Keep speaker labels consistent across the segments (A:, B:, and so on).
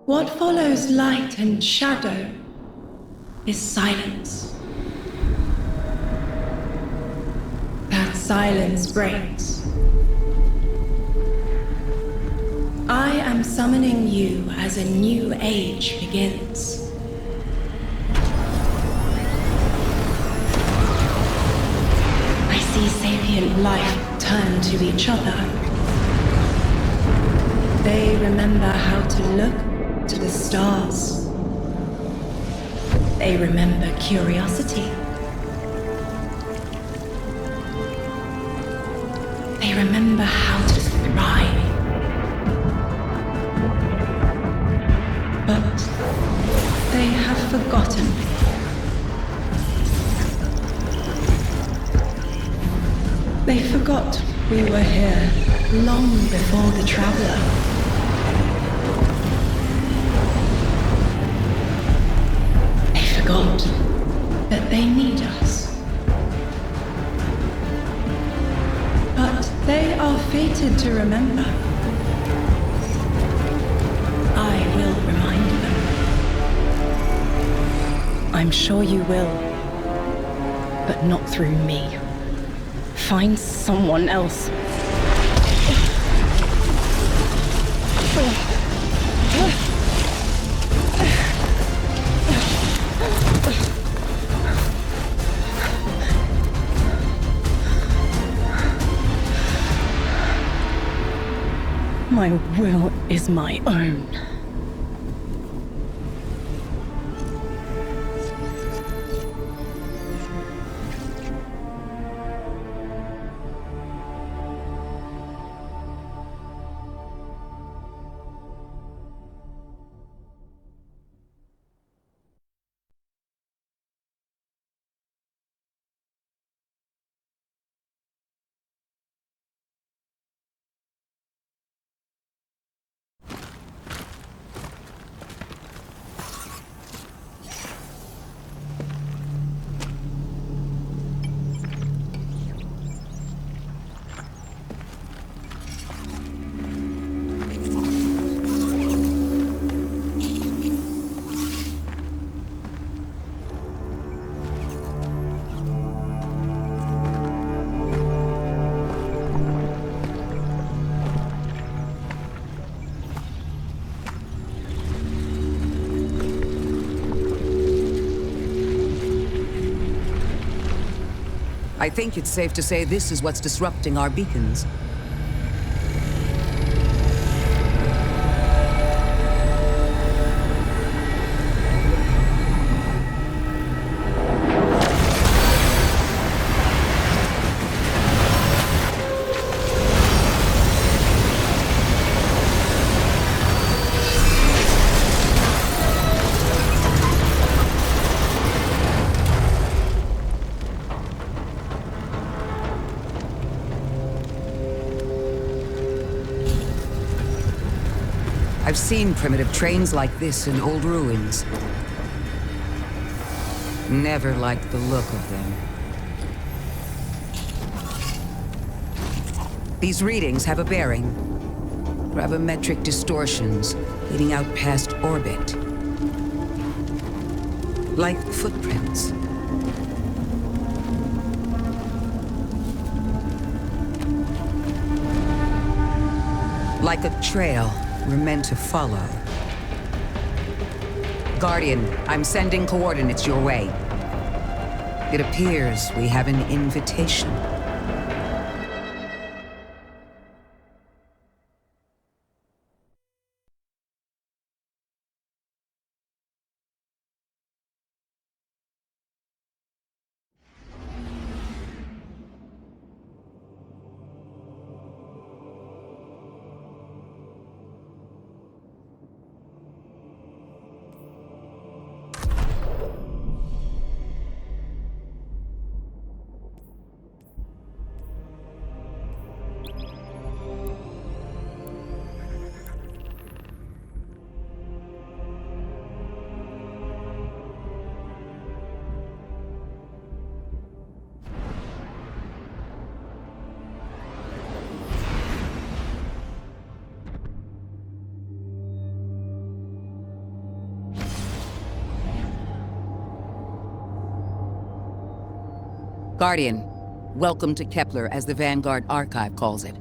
A: What follows light and shadow is silence. That silence breaks. I am summoning you as a new age begins. I see sapient life turn to each other. They remember how to look to the stars. They remember curiosity. They remember how to thrive. But they have forgotten. They forgot we were here long before the Traveler. They forgot that they need us. But they are fated to remember. I will remind them. I'm sure you will, but not through me. Find someone else. My will is my own.
B: I think it's safe to say this is what's disrupting our beacons. I've seen primitive trains like this in old ruins. Never liked the look of them. These readings have a bearing. Gravimetric distortions leading out past orbit. Like footprints. Like a trail we're meant to follow. Guardian, I'm sending coordinates your way. It appears we have an invitation. Guardian, welcome to Kepler, as the Vanguard Archive calls it.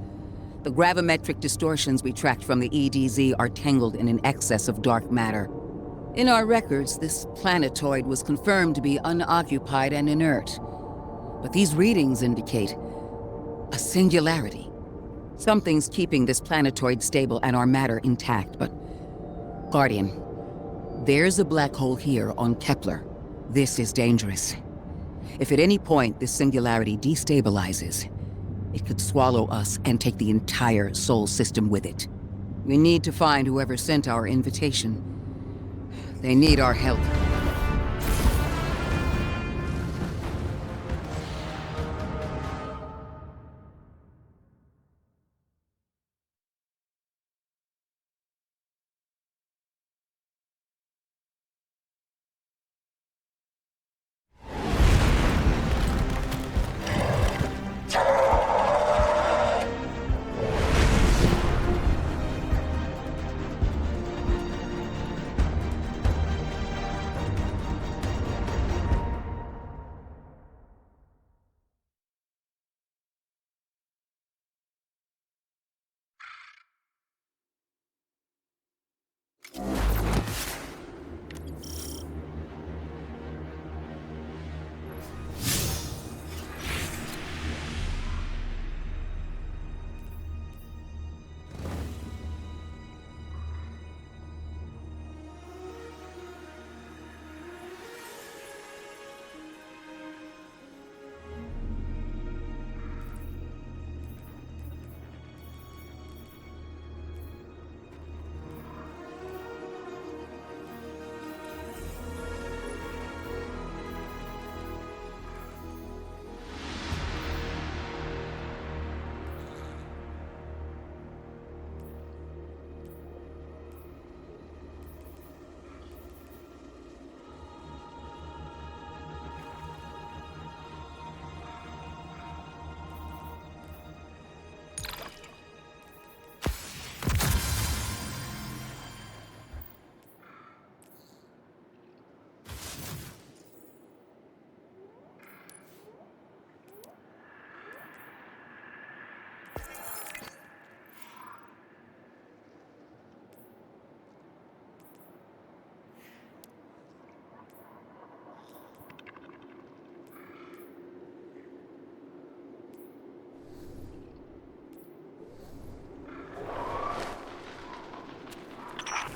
B: The gravimetric distortions we tracked from the EDZ are tangled in an excess of dark matter. In our records, this planetoid was confirmed to be unoccupied and inert. But these readings indicate a singularity. Something's keeping this planetoid stable and our matter intact, but... Guardian, there's a black hole here on Kepler. This is dangerous. If at any point this singularity destabilizes, it could swallow us and take the entire Sol system with it. We need to find whoever sent our invitation. They need our help.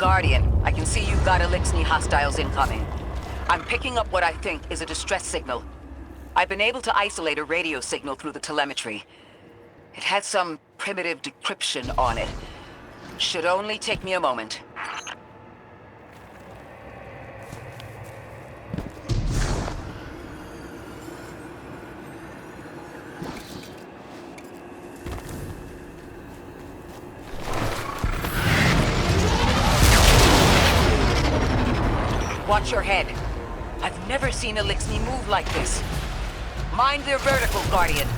B: Guardian, I can see you've got Elixni hostiles incoming. I'm picking up what I think is a distress signal. I've been able to isolate a radio signal through the telemetry. It had some primitive decryption on it. Should only take me a moment. Watch your head. I've never seen Elixni move like this. Mind their vertical, Guardian.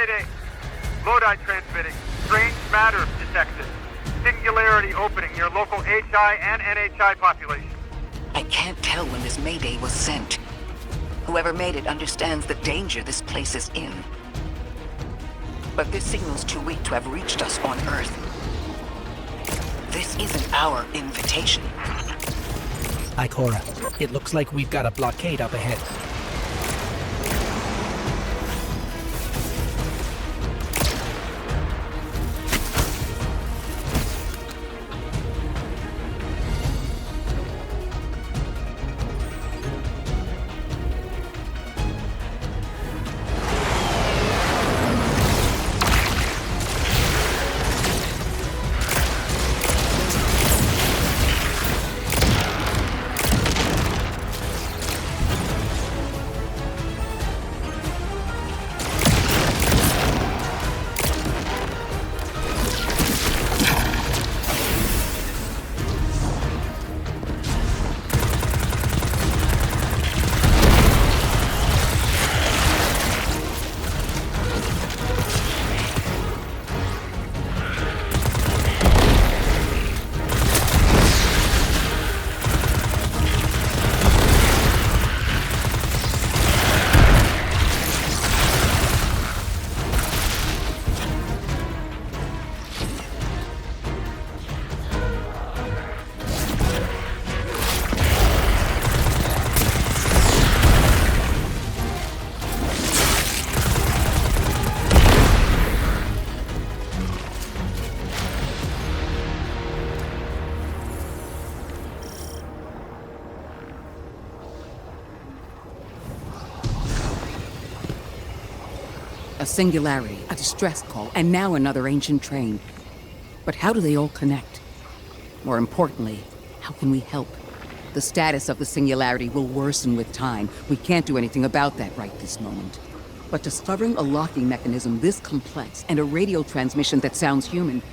C: Mayday. Lodi transmitting. Strange matter detected. Singularity opening near local HI and NHI population.
B: I can't tell when this Mayday was sent. Whoever made it understands the danger this place is in. But this signal's too weak to have reached us on Earth. This isn't our invitation.
D: Ikora, it looks like we've got a blockade up ahead.
B: A singularity, a distress call, and now another ancient train. But how do they all connect? More importantly, how can we help? The status of the singularity will worsen with time. We can't do anything about that right this moment. But discovering a locking mechanism this complex and a radio transmission that sounds human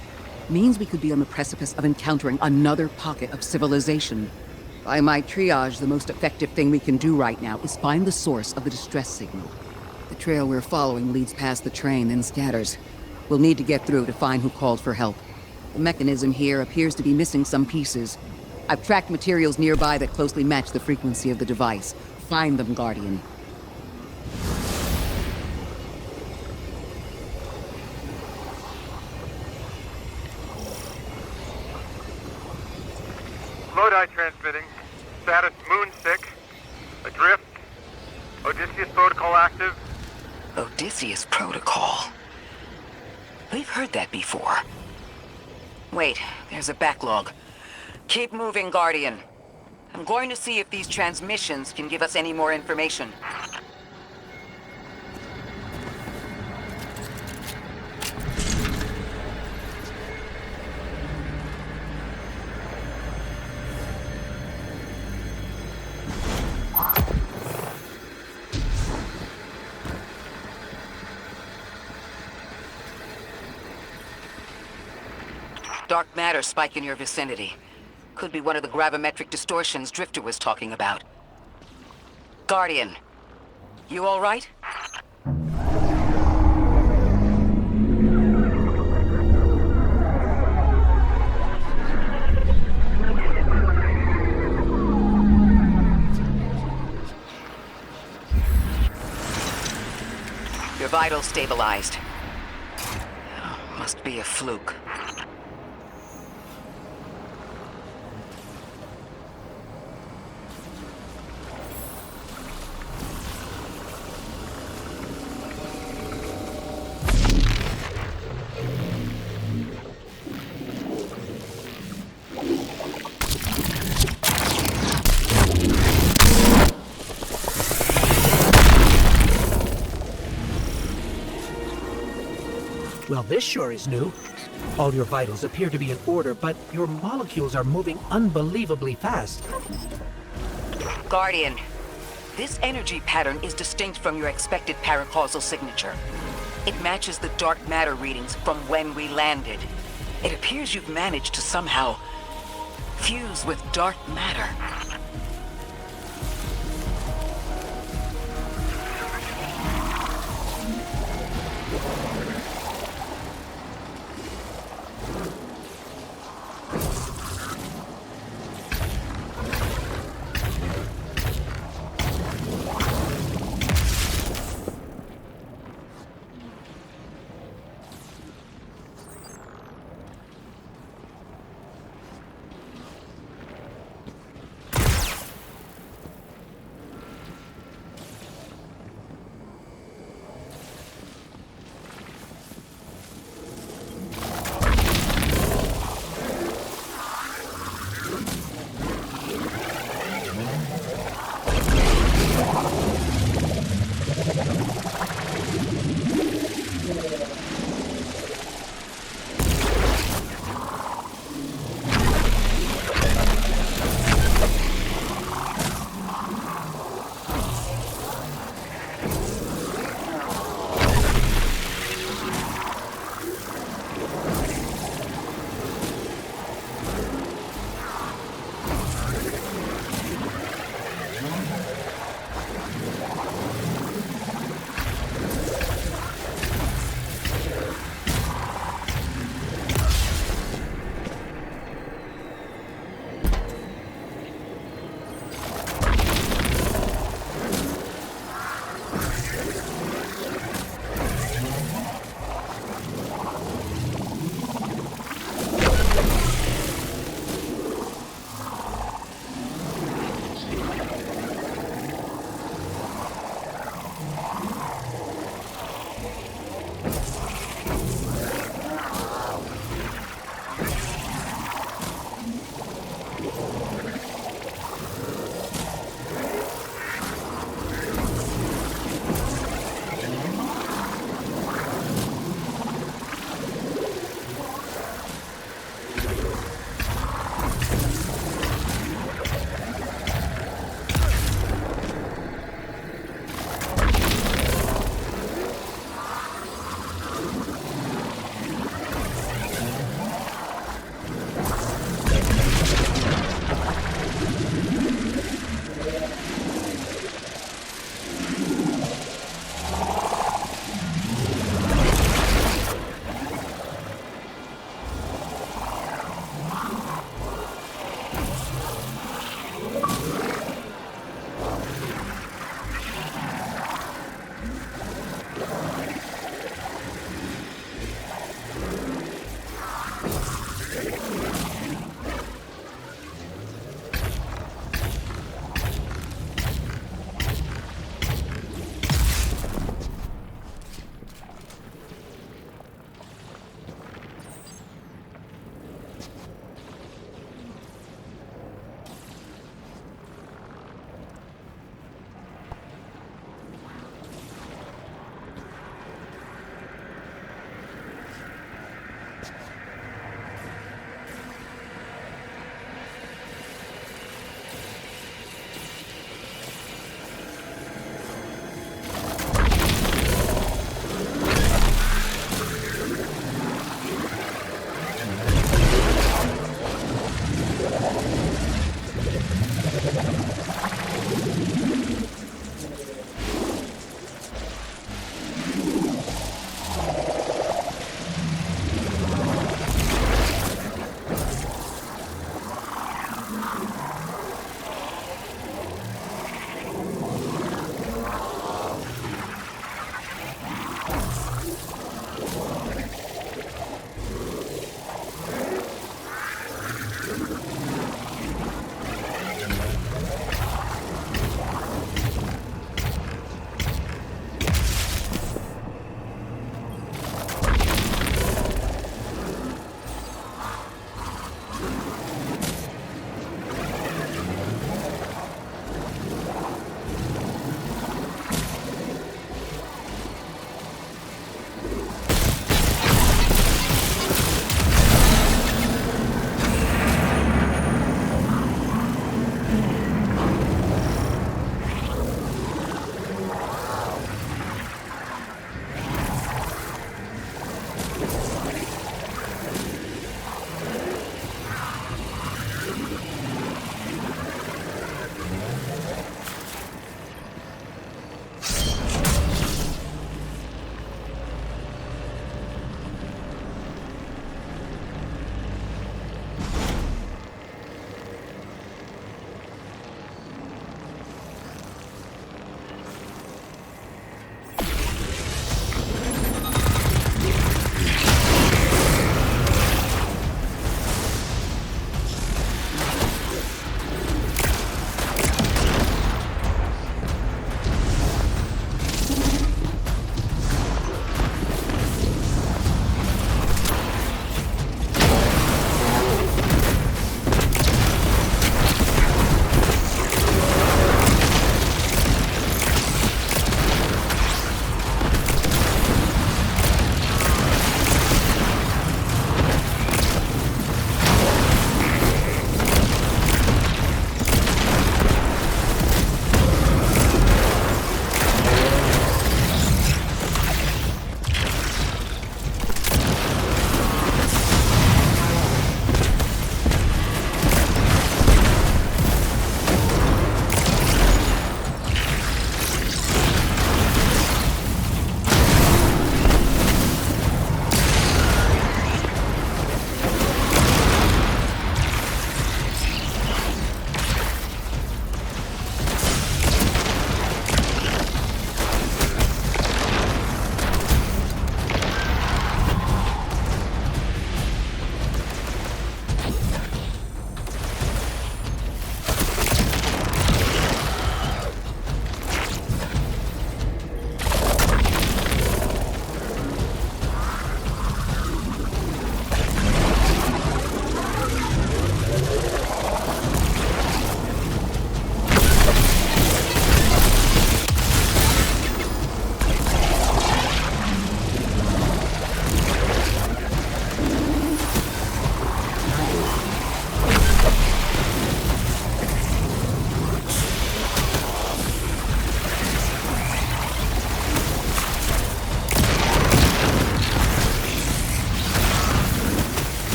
B: means we could be on the precipice of encountering another pocket of civilization. By my triage, the most effective thing we can do right now is find the source of the distress signal. The trail we're following leads past the train, then scatters. We'll need to get through to find who called for help. The mechanism here appears to be missing some pieces. I've tracked materials nearby that closely match the frequency of the device. Find them, Guardian.
C: Lodi transmitting. Status Moon 6. Adrift. Odysseus protocol active.
B: Odysseus Protocol. We've heard that before. Wait, there's a backlog. Keep moving, Guardian. I'm going to see if these transmissions can give us any more information. Dark matter spike in your vicinity. Could be one of the gravimetric distortions Drifter was talking about. Guardian, you all right? Your vitals stabilized. Must be a fluke.
D: Well, this sure is new. All your vitals appear to be in order, but your molecules are moving unbelievably fast.
B: Guardian, this energy pattern is distinct from your expected paracausal signature. It matches the dark matter readings from when we landed. It appears you've managed to somehow fuse with dark matter.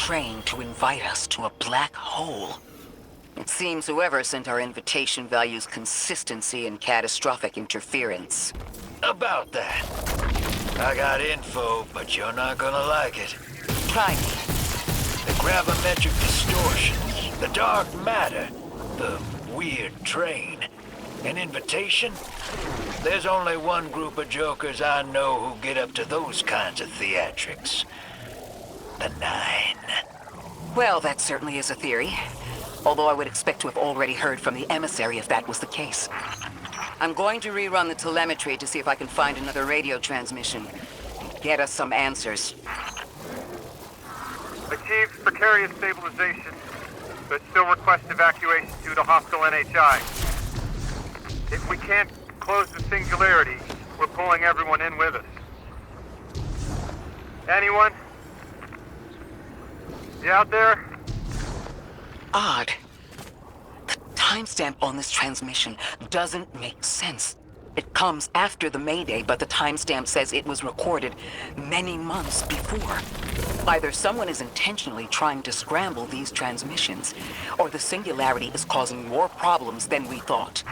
B: train to invite us to a black hole. It seems whoever sent our invitation values consistency and catastrophic interference.
E: About that. I got info, but you're not gonna like it.
B: Try me.
E: The gravimetric distortions, the dark matter, the weird train. An invitation? There's only one group of jokers I know who get up to those kinds of theatrics. The Nine.
B: Well, that certainly is a theory. Although I would expect to have already heard from the emissary if that was the case. I'm going to rerun the telemetry to see if I can find another radio transmission. Get us some answers.
C: Achieved precarious stabilization, but still request evacuation due to hostile NHI. If we can't close the singularity, we're pulling everyone in with us. Anyone? You out there?
B: Odd. The timestamp on this transmission doesn't make sense. It comes after the Mayday, but the timestamp says it was recorded many months before. Either someone is intentionally trying to scramble these transmissions, or the singularity is causing more problems than we thought.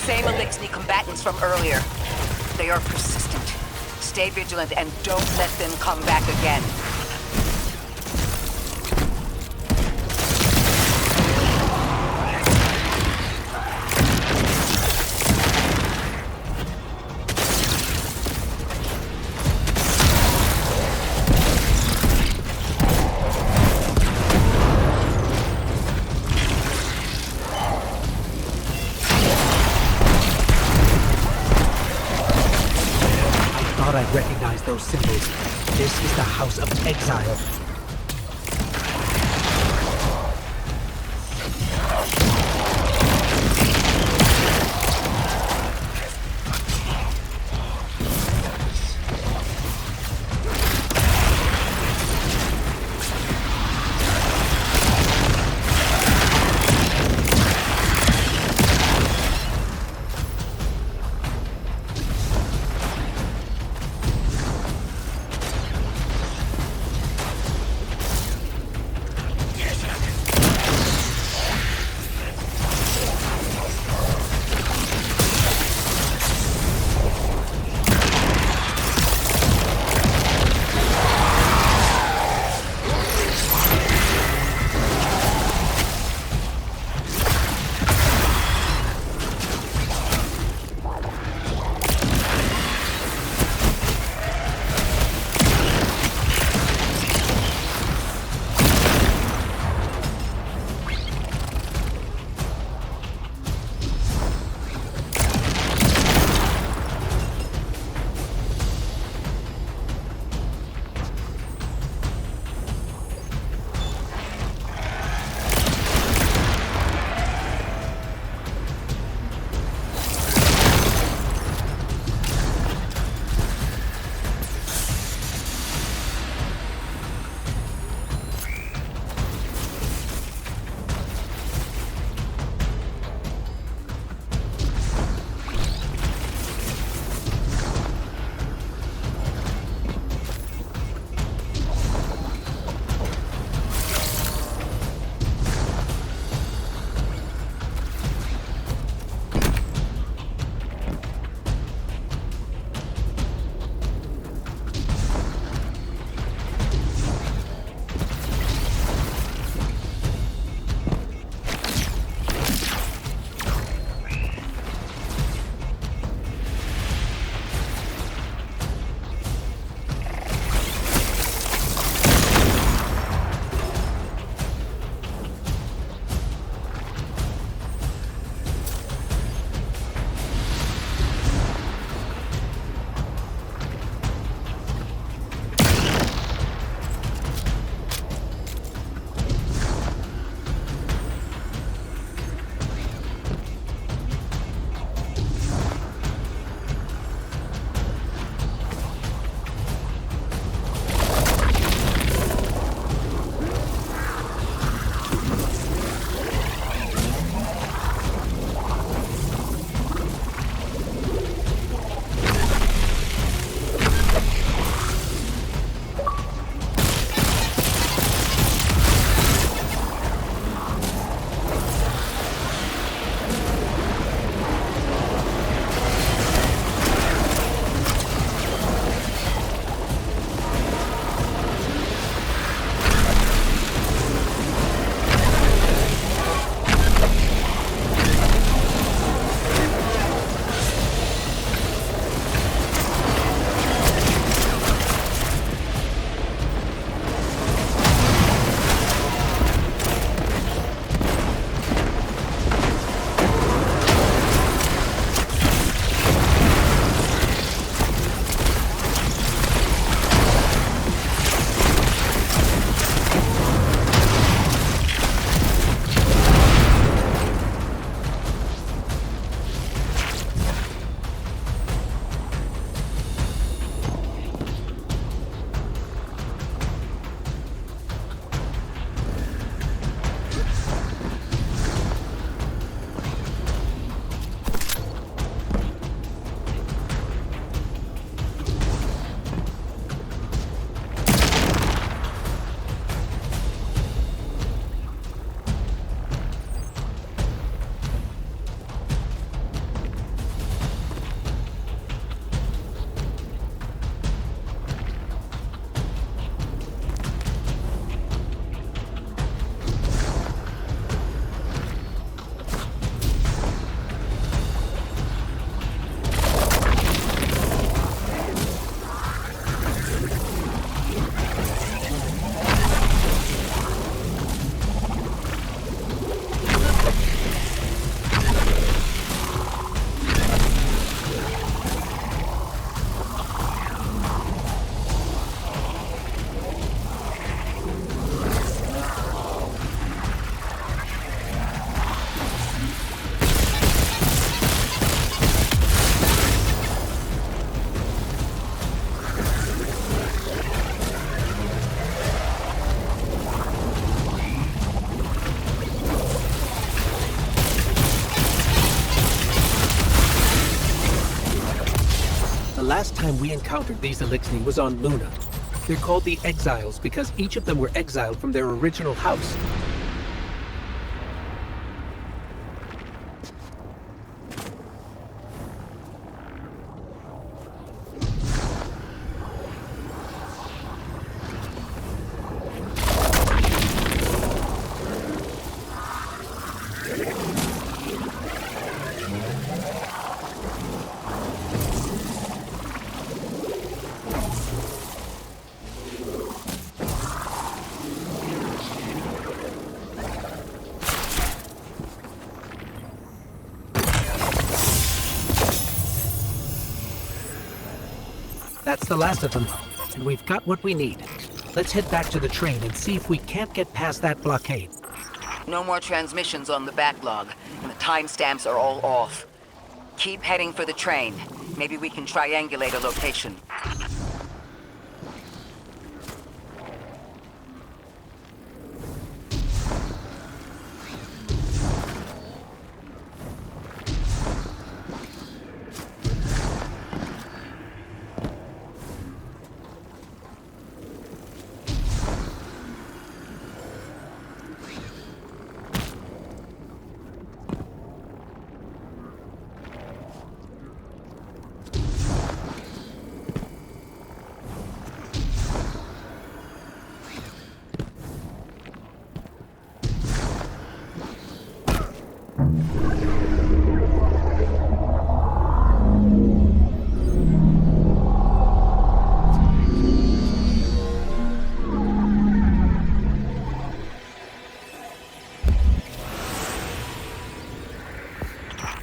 B: Same Elixni combatants from earlier. They are persistent. Stay vigilant and don't let them come back again.
D: I recognize those symbols. This is the House of Exile. time we encountered these Elixni was on Luna. They're called the Exiles because each of them were exiled from their original house. That's the last of them, and we've got what we need. Let's head back to the train and see if we can't get past that blockade.
B: No more transmissions on the backlog, and the timestamps are all off. Keep heading for the train. Maybe we can triangulate a location.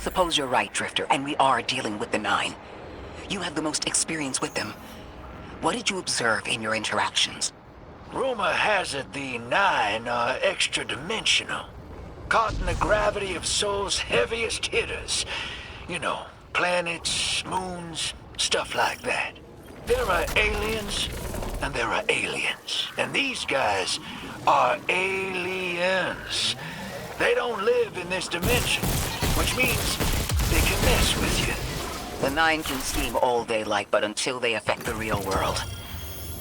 B: Suppose you're right, Drifter, and we are dealing with the Nine. You have the most experience with them. What did you observe in your interactions?
E: Rumor has it the Nine are extra-dimensional. Caught in the gravity of Sol's heaviest hitters. You know, planets, moons, stuff like that. There are aliens, and there are aliens. And these guys are aliens. They don't live in this dimension, which means they can mess with you.
B: The Nine can scheme all they like, but until they affect the real world,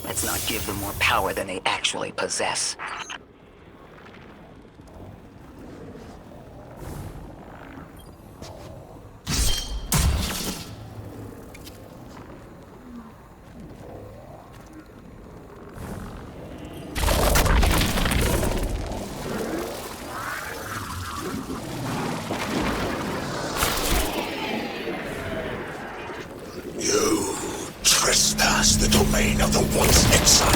B: let's not give them more power than they actually possess.
F: Trespass the domain of the once exile,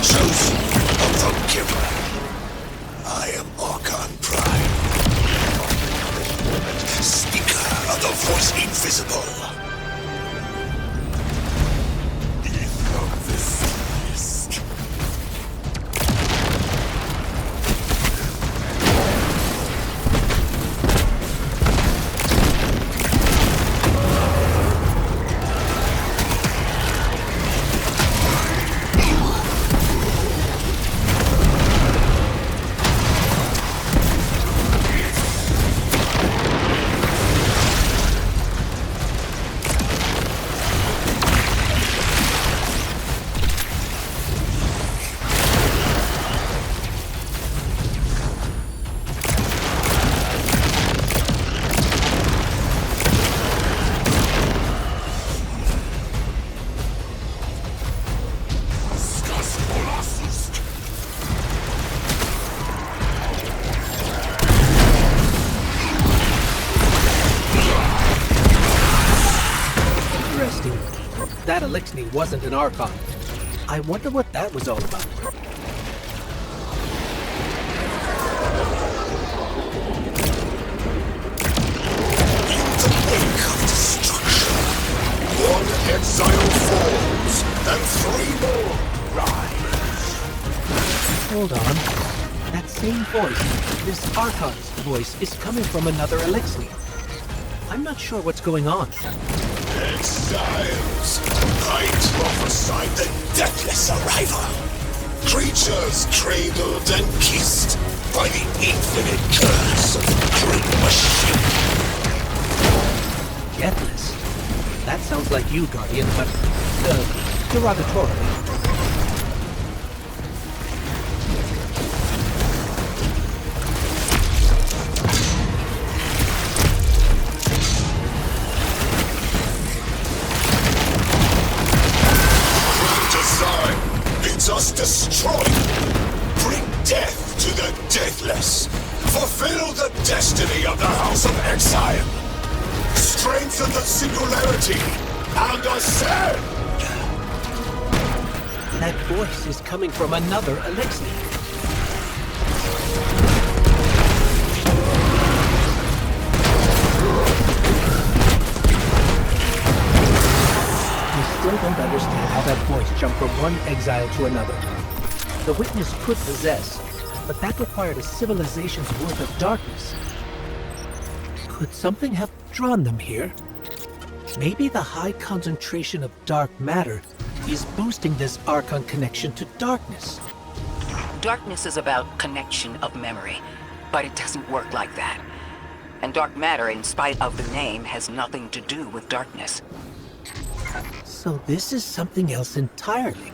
F: chosen of the giver. I am Archon Prime, speaker of the voice invisible. If of the Seest.
D: That Elixni wasn't an Archon. I wonder what that was all about.
F: In the wake of destruction, one exile falls, and three more rise.
D: Hold on. That same voice, this Archon's voice, is coming from another Elixni. I'm not sure what's going on.
F: Exiles, I prophesied the deathless arrival. Creatures cradled and kissed by the infinite curse of the great machine.
D: Deathless? That sounds like you, Guardian, but derogatorily.
F: Design bids us destroy. Bring death to the deathless. Fulfill the destiny of the House of Exile. Strengthen the singularity and ascend.
D: That voice is coming from another elixir. I still don't understand how that voice jumped from one exile to another. The witness could possess, but that required a civilization's worth of darkness. Could something have drawn them here? Maybe the high concentration of dark matter is boosting this Archon connection to darkness.
B: Darkness is about connection of memory, but it doesn't work like that. And dark matter, in spite of the name, has nothing to do with darkness.
D: So this is something else entirely.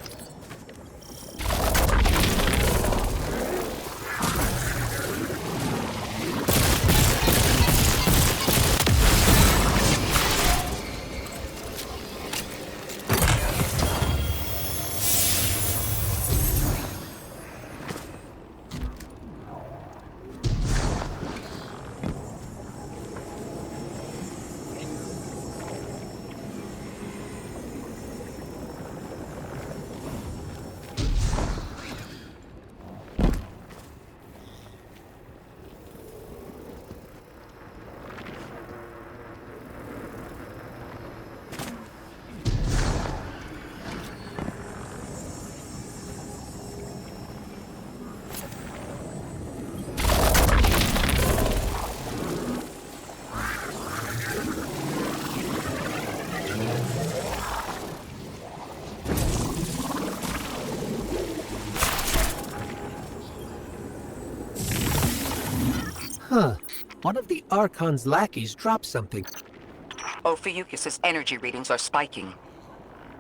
D: Huh. One of the Archon's lackeys dropped something.
B: Ophiuchus's energy readings are spiking.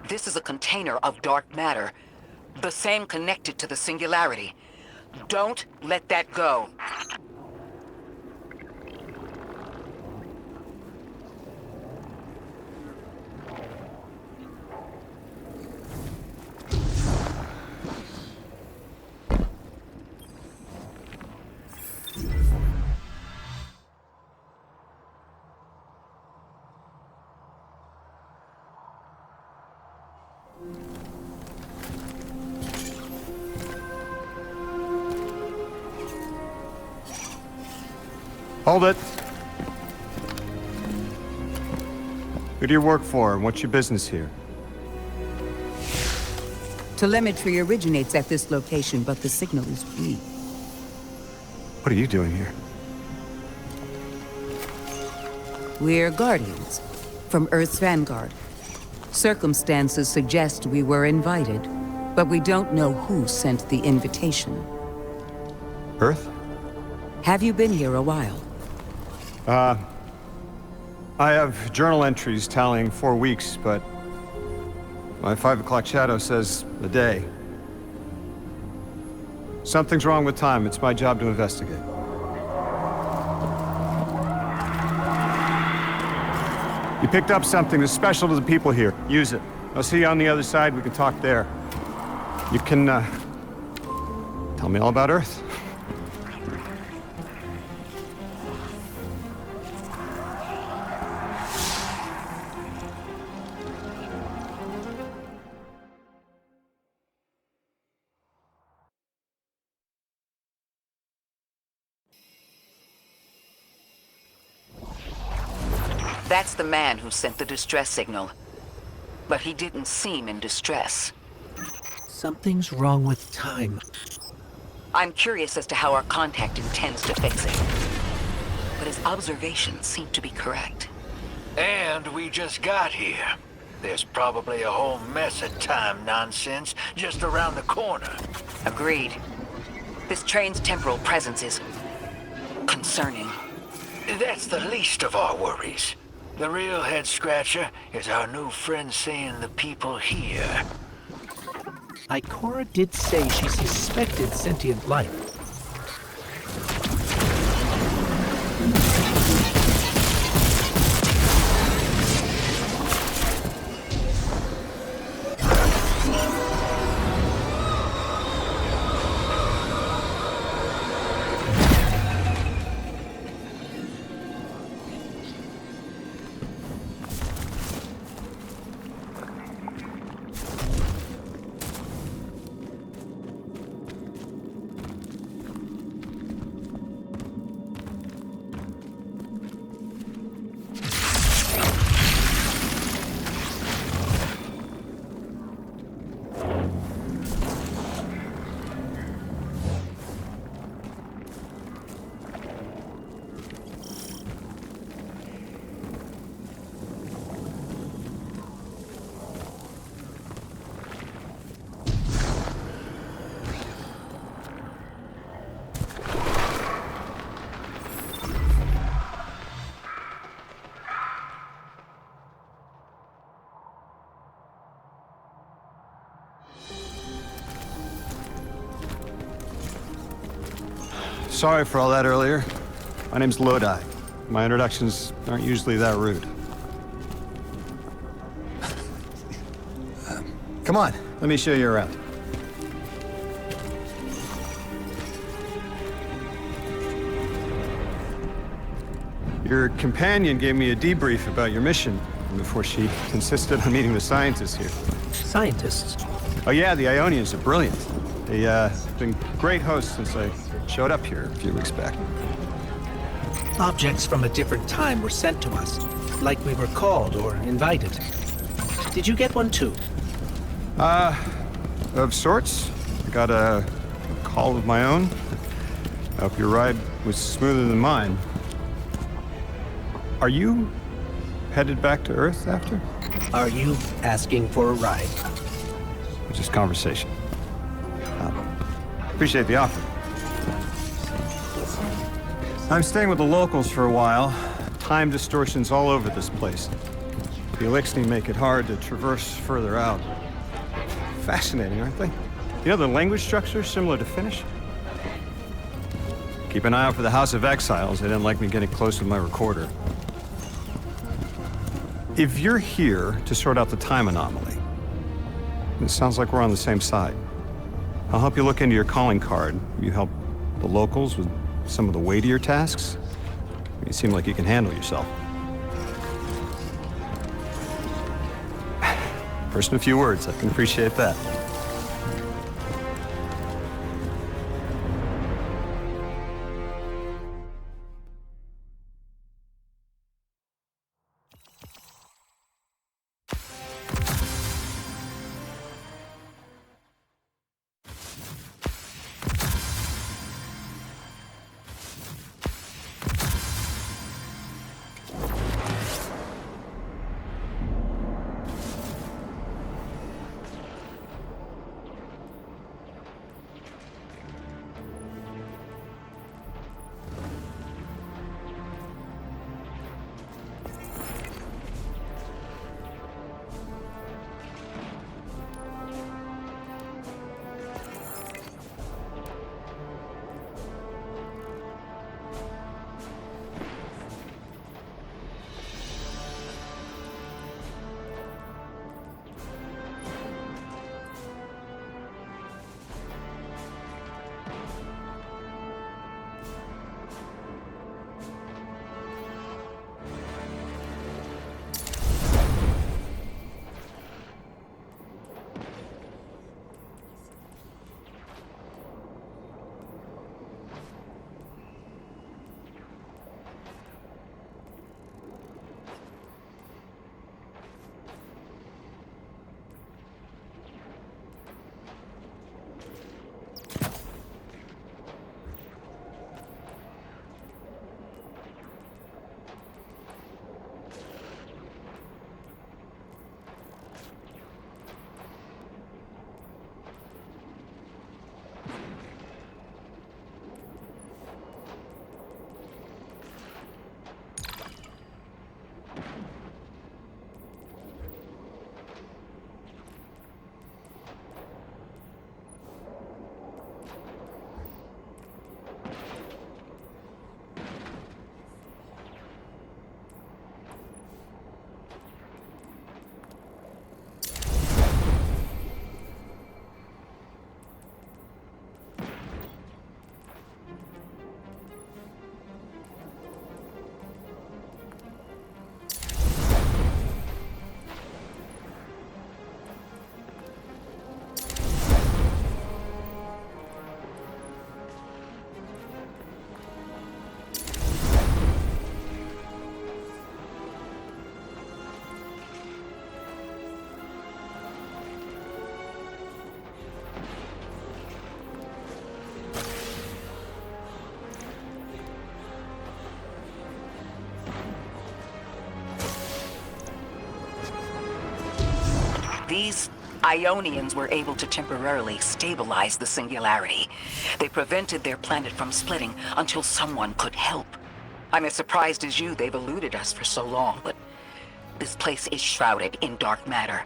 B: This is a container of dark matter, the same connected to the singularity. Don't let that go.
C: Hold it. Who do you work for, and what's your business here?
B: Telemetry originates at this location, but the signal is weak.
C: What are you doing here?
B: We're Guardians, from Earth's vanguard. Circumstances suggest we were invited, but we don't know who sent the invitation.
C: Earth?
B: Have you been here a while?
C: I have journal entries tallying 4 weeks, but my 5 o'clock shadow says a day. Something's wrong with time. It's my job to investigate. You picked up something that's special to the people here. Use it. I'll see you on the other side. We can talk there. You can, tell me all about Earth.
B: That's the man who sent the distress signal. But he didn't seem in distress.
D: Something's wrong with time.
B: I'm curious as to how our contact intends to fix it. But his observations seem to be correct.
E: And we just got here. There's probably a whole mess of time nonsense just around the corner.
B: Agreed. This train's temporal presence is concerning.
E: That's the least of our worries. The real head-scratcher is our new friend seeing the people here.
D: Ikora did say she suspected sentient life.
G: Sorry for all that earlier. My name's Lodi. My introductions aren't usually that rude. Come on, let me show you around. Your companion gave me a debrief about your mission before she insisted on meeting the scientists here.
D: Scientists?
G: Oh yeah, the Ionians are brilliant. They've been great hosts since I showed up here a few weeks back.
D: Objects from a different time were sent to us, like we were called or invited. Did you get one too?
G: Of sorts. I got a call of my own. I hope your ride was smoother than mine. Are you headed back to Earth after?
D: Are you asking for a ride?
G: Just conversation. Appreciate the offer. I'm staying with the locals for a while. Time distortions all over this place. The Elixni make it hard to traverse further out. Fascinating, aren't they? You know, the language structure is similar to Finnish. Keep an eye out for the House of Exiles. They didn't like me getting close with my recorder. If you're here to sort out the time anomaly, it sounds like we're on the same side. I'll help you look into your calling card. You help the locals with some of the weightier tasks. You seem like you can handle yourself. First in a few words, I can appreciate that.
B: These Ionians were able to temporarily stabilize the singularity. They prevented their planet from splitting until someone could help. I'm as surprised as you they've eluded us for so long, but this place is shrouded in dark matter.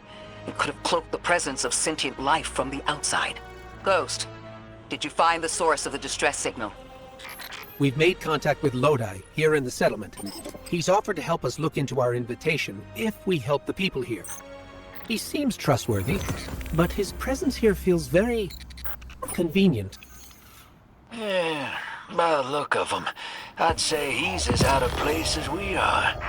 B: It could have cloaked the presence of sentient life from the outside. Ghost, did you find the source of the distress signal?
D: We've made contact with Lodi, here in the settlement. He's offered to help us look into our invitation, if we help the people here. He seems trustworthy, but his presence here feels very convenient.
E: Yeah, by the look of him, I'd say he's as out of place as we are.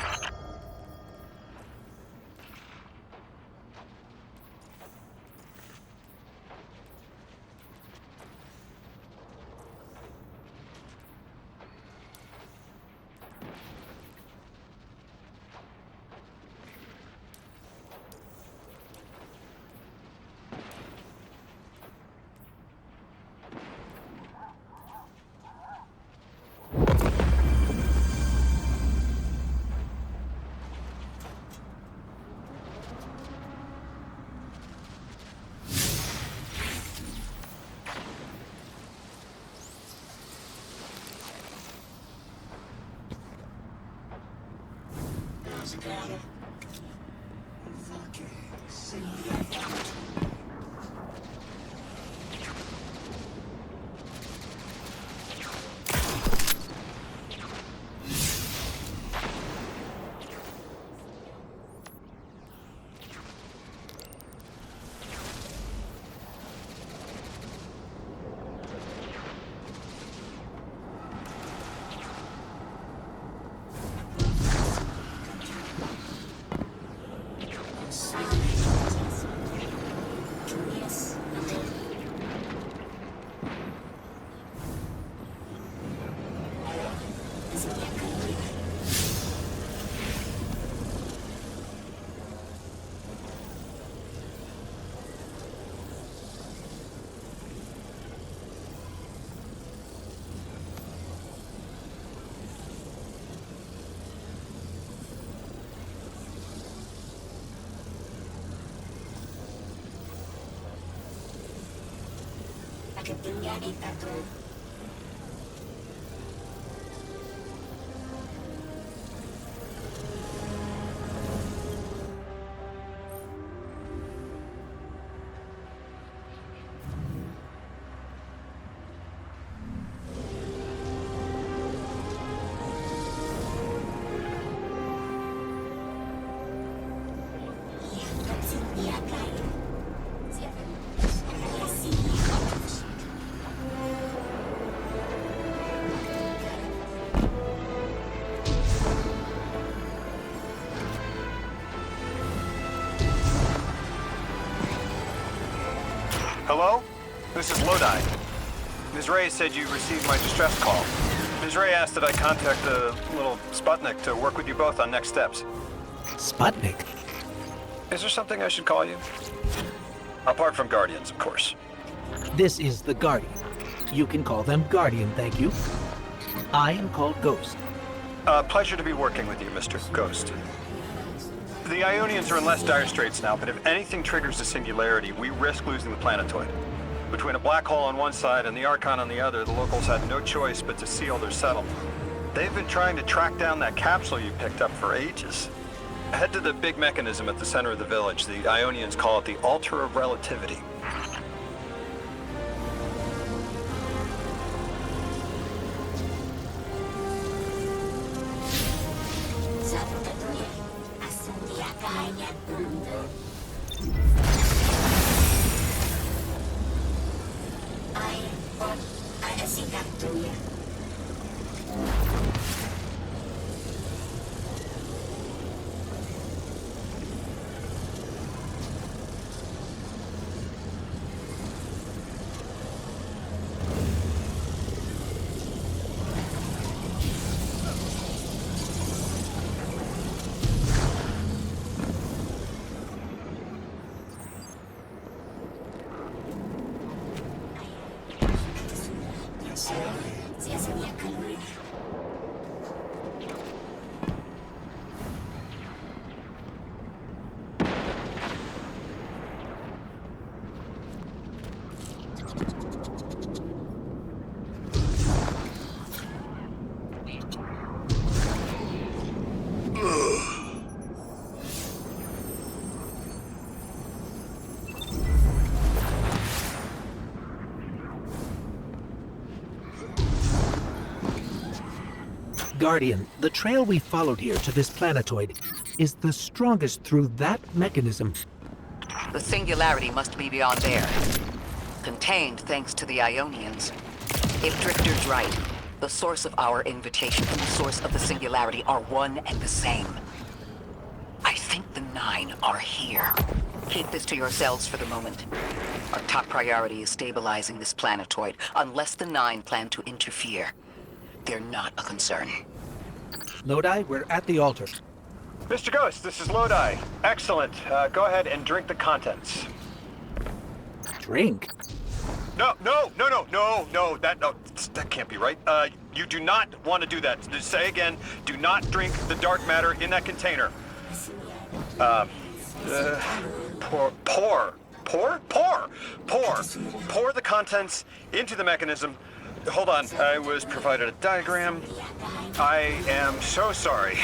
G: Hello? This is Lodi. Ms. Ray said you received my distress call. Ms. Ray asked that I contact the little Sputnik to work with you both on next steps.
D: Sputnik?
G: Is there something I should call you? Apart from Guardians, of course.
D: This is the Guardian. You can call them Guardian, thank you. I am called Ghost.
G: Pleasure to be working with you, Mr. Ghost. The Ionians are in less dire straits now, but if anything triggers the singularity, we risk losing the planetoid. Between a black hole on one side and the Archon on the other, the locals had no choice but to seal their settlement. They've been trying to track down that capsule you picked up for ages. Head to the big mechanism at the center of the village. The Ionians call it the Altar of Relativity.
D: Guardian, the trail we followed here to this planetoid is the strongest through that mechanism.
B: The singularity must be beyond there. Contained thanks to the Ionians. If Drifter's right, the source of our invitation and the source of the singularity are one and the same. I think the 9 are here. Keep this to yourselves for the moment. Our top priority is stabilizing this planetoid, unless the 9 plan to interfere. They're not a concern.
D: Lodi, we're at the altar.
H: Mr. Ghost, this is Lodi. Excellent. Go ahead and drink the contents.
D: Drink?
H: No, that can't be right. You do not want to do that. Just say again, do not drink the dark matter in that container. Pour the contents into the mechanism. Hold on, I was provided a diagram. I am so sorry.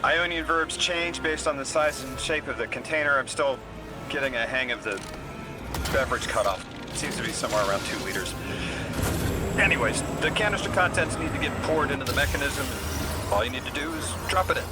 H: Ionian verbs change based on the size and shape of the container. I'm still getting a hang of the beverage cutoff. It seems to be somewhere around 2 liters. Anyways, the canister contents need to get poured into the mechanism. All you need to do is drop it in.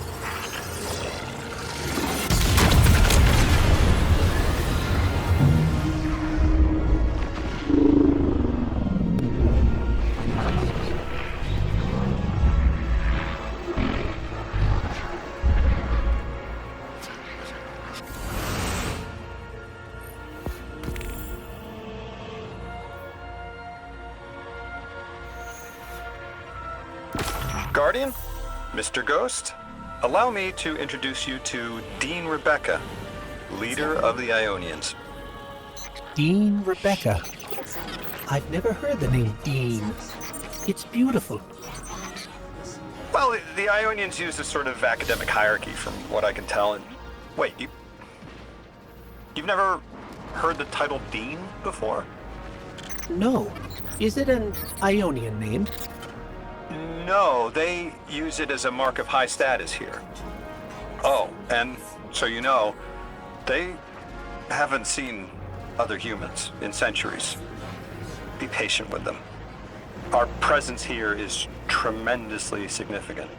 H: Guardian, Mr. Ghost, allow me to introduce you to Dean Rebecca, leader of the Ionians.
D: Dean Rebecca. I've never heard the name Dean. It's beautiful.
H: Well, the Ionians use a sort of academic hierarchy from what I can tell. And wait, you've never heard the title Dean before?
D: No. Is it an Ionian name?
H: No, they use it as a mark of high status here. Oh, and so you know, they haven't seen other humans in centuries. Be patient with them. Our presence here is tremendously significant.